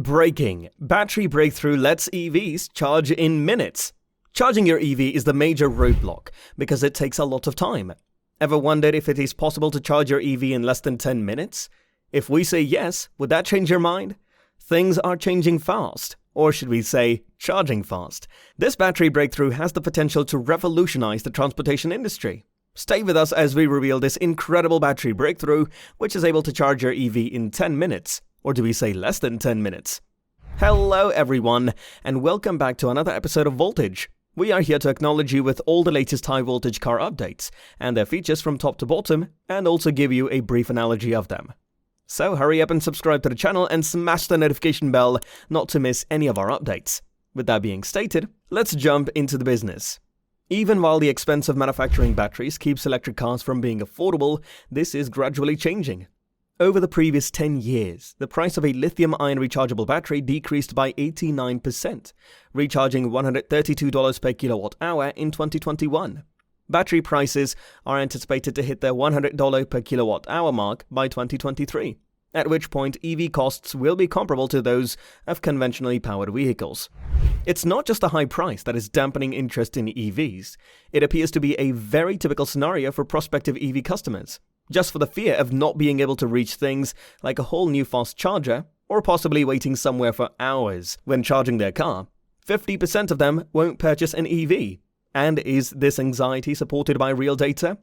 Breaking. Battery breakthrough lets EVs charge in minutes. Charging your EV is the major roadblock because it takes a lot of time. Ever wondered if it is possible to charge your EV in less than 10 minutes? If we say yes, would that change your mind? Things are changing fast. Or should we say, charging fast. This battery breakthrough has the potential to revolutionize the transportation industry. Stay with us as we reveal this incredible battery breakthrough, which is able to charge your EV in 10 minutes. Or do we say less than 10 minutes? Hello everyone, and welcome back to another episode of Voltage. We are here to acknowledge you with all the latest high-voltage car updates, and their features from top to bottom, and also give you a brief analogy of them. So hurry up and subscribe to the channel and smash the notification bell not to miss any of our updates. With that being stated, let's jump into the business. Even while the expense of manufacturing batteries keeps electric cars from being affordable, this is gradually changing. Over the previous 10 years, the price of a lithium-ion rechargeable battery decreased by 89%, recharging $132 per kilowatt-hour in 2021. Battery prices are anticipated to hit their $100 per kilowatt-hour mark by 2023, at which point EV costs will be comparable to those of conventionally powered vehicles. It's not just the high price that is dampening interest in EVs. It appears to be a very typical scenario for prospective EV customers, just for the fear of not being able to reach things like a whole new fast charger, or possibly waiting somewhere for hours when charging their car. 50% of them won't purchase an EV. And is this anxiety supported by real data?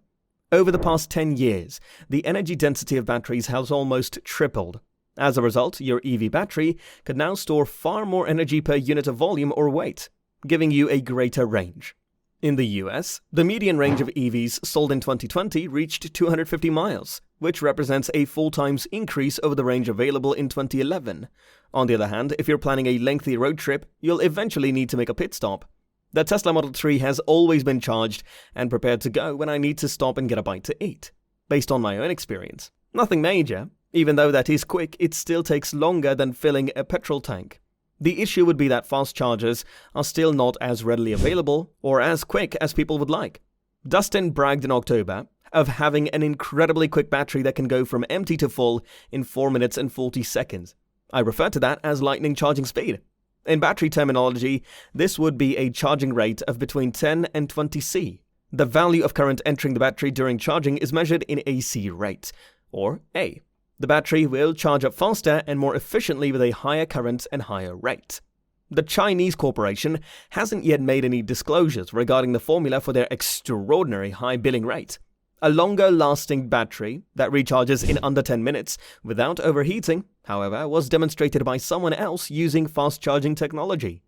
Over the past 10 years, the energy density of batteries has almost tripled. As a result, your EV battery could now store far more energy per unit of volume or weight, giving you a greater range. In the US, the median range of EVs sold in 2020 reached 250 miles, which represents a 4 times increase over the range available in 2011. On the other hand, if you're planning a lengthy road trip, you'll eventually need to make a pit stop. The Tesla Model 3 has always been charged and prepared to go when I need to stop and get a bite to eat, based on my own experience. Nothing major. Even though that is quick, it still takes longer than filling a petrol tank. The issue would be that fast chargers are still not as readily available or as quick as people would like. Dustin bragged in October of having an incredibly quick battery that can go from empty to full in 4 minutes and 40 seconds. I refer to that as lightning charging speed. In battery terminology, this would be a charging rate of between 10 and 20 C. The value of current entering the battery during charging is measured in AC rate, or A. The battery will charge up faster and more efficiently with a higher current and higher rate. The Chinese corporation hasn't yet made any disclosures regarding the formula for their extraordinary high billing rate. A longer-lasting battery that recharges in under 10 minutes without overheating, however, was demonstrated by someone else using fast-charging technology.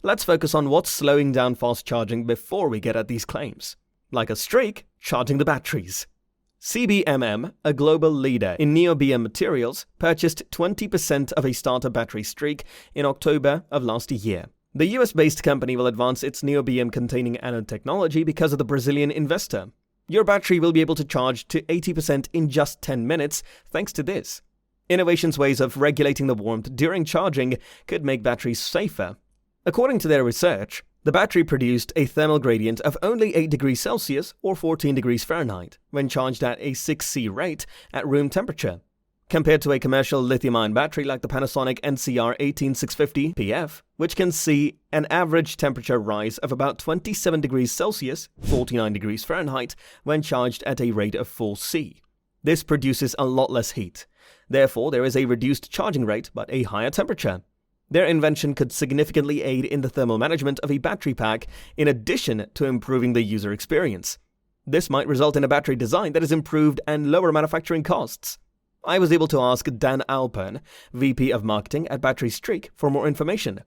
Let's focus on what's slowing down fast charging before we get at these claims. Like a streak, charging the batteries. CBMM, a global leader in niobium materials, purchased 20% of a starter battery streak in October of last year. The US-based company will advance its niobium-containing anode technology because of the Brazilian investor. Your battery will be able to charge to 80% in just 10 minutes thanks to this. Innovation's ways of regulating the warmth during charging could make batteries safer. According to their research, the battery produced a thermal gradient of only 8 degrees Celsius or 14 degrees Fahrenheit when charged at a 6C rate at room temperature. Compared to a commercial lithium-ion battery like the Panasonic NCR18650PF, which can see an average temperature rise of about 27 degrees Celsius, 49 degrees Fahrenheit, when charged at a rate of 4C. This produces a lot less heat. Therefore, there is a reduced charging rate but a higher temperature. Their invention could significantly aid in the thermal management of a battery pack in addition to improving the user experience. This might result in a battery design that is improved and lower manufacturing costs. I was able to ask Dan Alpern, VP of Marketing at Battery Streak, for more information.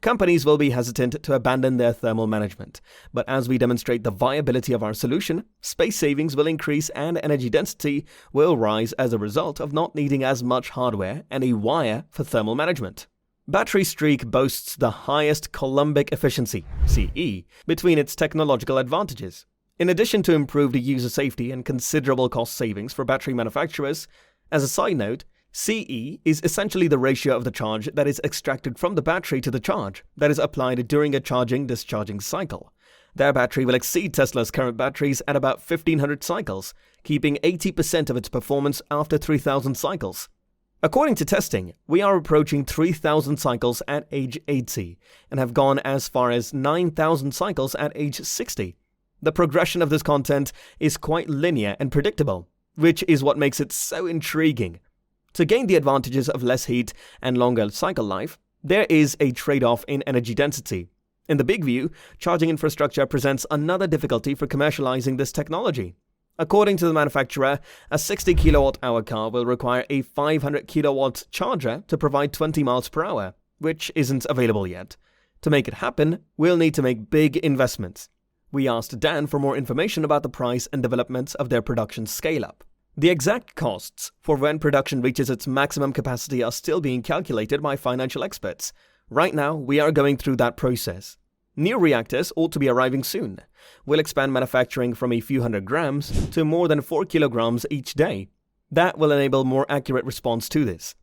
Companies will be hesitant to abandon their thermal management, but as we demonstrate the viability of our solution, space savings will increase and energy density will rise as a result of not needing as much hardware and a wire for thermal management. Battery Streak boasts the highest Coulombic efficiency, CE, between its technological advantages. In addition to improved user safety and considerable cost savings for battery manufacturers, as a side note, CE is essentially the ratio of the charge that is extracted from the battery to the charge that is applied during a charging-discharging cycle. Their battery will exceed Tesla's current batteries at about 1,500 cycles, keeping 80% of its performance after 3,000 cycles. According to testing, we are approaching 3,000 cycles at age 80 and have gone as far as 9,000 cycles at age 60. The progression of this content is quite linear and predictable, which is what makes it so intriguing. To gain the advantages of less heat and longer cycle life, there is a trade-off in energy density. In the big view, charging infrastructure presents another difficulty for commercializing this technology. According to the manufacturer, a 60 kilowatt-hour car will require a 500 kilowatt charger to provide 20 miles per hour, which isn't available yet. To make it happen, we'll need to make big investments. We asked Dan for more information about the price and developments of their production scale-up. The exact costs for when production reaches its maximum capacity are still being calculated by financial experts. Right now, we are going through that process. New reactors ought to be arriving soon. We'll expand manufacturing from a few hundred grams to more than 4 kilograms each day. That will enable more accurate response to this.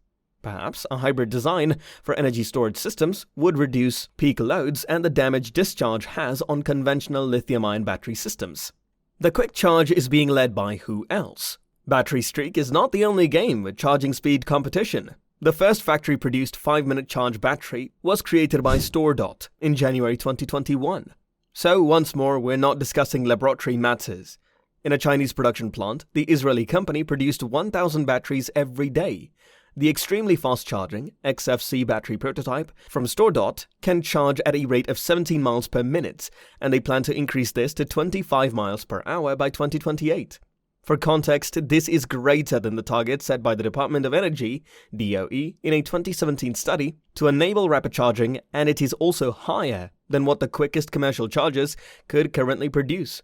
Perhaps a hybrid design for energy storage systems would reduce peak loads and the damage discharge has on conventional lithium-ion battery systems. The quick charge is being led by who else? Battery Streak is not the only game with charging speed competition. The first factory-produced 5-minute charge battery was created by StoreDot in January 2021. So once more, we're not discussing laboratory matters. In a Chinese production plant, the Israeli company produced 1,000 batteries every day. The extremely fast-charging XFC battery prototype from StoreDot can charge at a rate of 17 miles per minute, and they plan to increase this to 25 miles per hour by 2028. For context, this is greater than the target set by the Department of Energy, DOE, in a 2017 study to enable rapid charging, and it is also higher than what the quickest commercial chargers could currently produce.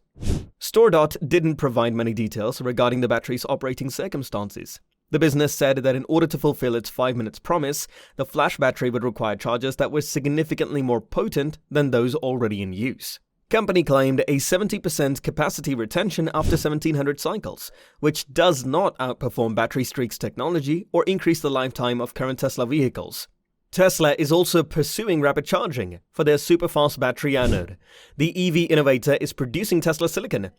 StoreDot didn't provide many details regarding the battery's operating circumstances. The business said that in order to fulfill its 5 minutes promise, the flash battery would require chargers that were significantly more potent than those already in use. Company claimed a 70% capacity retention after 1700 cycles, which does not outperform Battery Streak's technology or increase the lifetime of current Tesla vehicles. Tesla is also pursuing rapid charging for their super-fast battery anode. The EV innovator is producing Tesla silicon.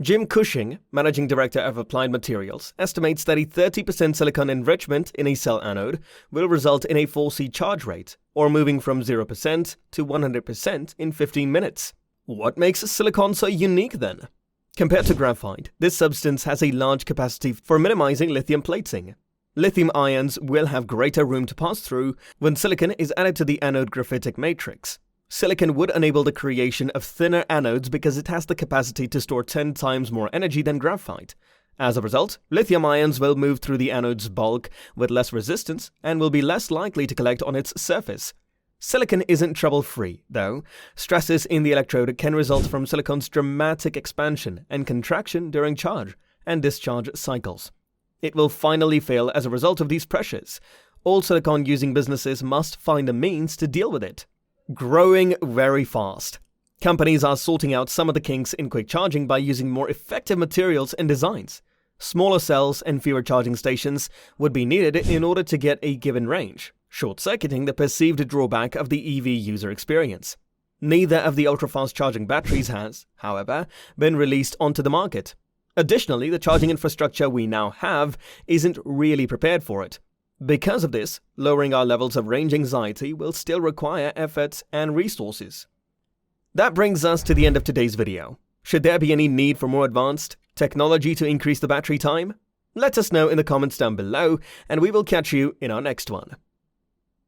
Jim Cushing, managing director of Applied Materials, estimates that a 30% silicon enrichment in a cell anode will result in a 4C charge rate, or moving from 0% to 100% in 15 minutes. What makes silicon so unique then? Compared to graphite, this substance has a large capacity for minimizing lithium plating. Lithium ions will have greater room to pass through when silicon is added to the anode graphitic matrix. Silicon would enable the creation of thinner anodes because it has the capacity to store 10 times more energy than graphite. As a result, lithium ions will move through the anode's bulk with less resistance and will be less likely to collect on its surface. Silicon isn't trouble-free, though. Stresses in the electrode can result from silicon's dramatic expansion and contraction during charge and discharge cycles. It will finally fail as a result of these pressures. All silicon-using businesses must find a means to deal with it. Growing very fast. Companies are sorting out some of the kinks in quick charging by using more effective materials and designs. Smaller cells and fewer charging stations would be needed in order to get a given range, short-circuiting the perceived drawback of the EV user experience. Neither of the ultra-fast charging batteries has, however, been released onto the market. Additionally, the charging infrastructure we now have isn't really prepared for it. Because of this, lowering our levels of range anxiety will still require effort and resources. That brings us to the end of today's video. Should there be any need for more advanced technology to increase the battery time? Let us know in the comments down below, and we will catch you in our next one.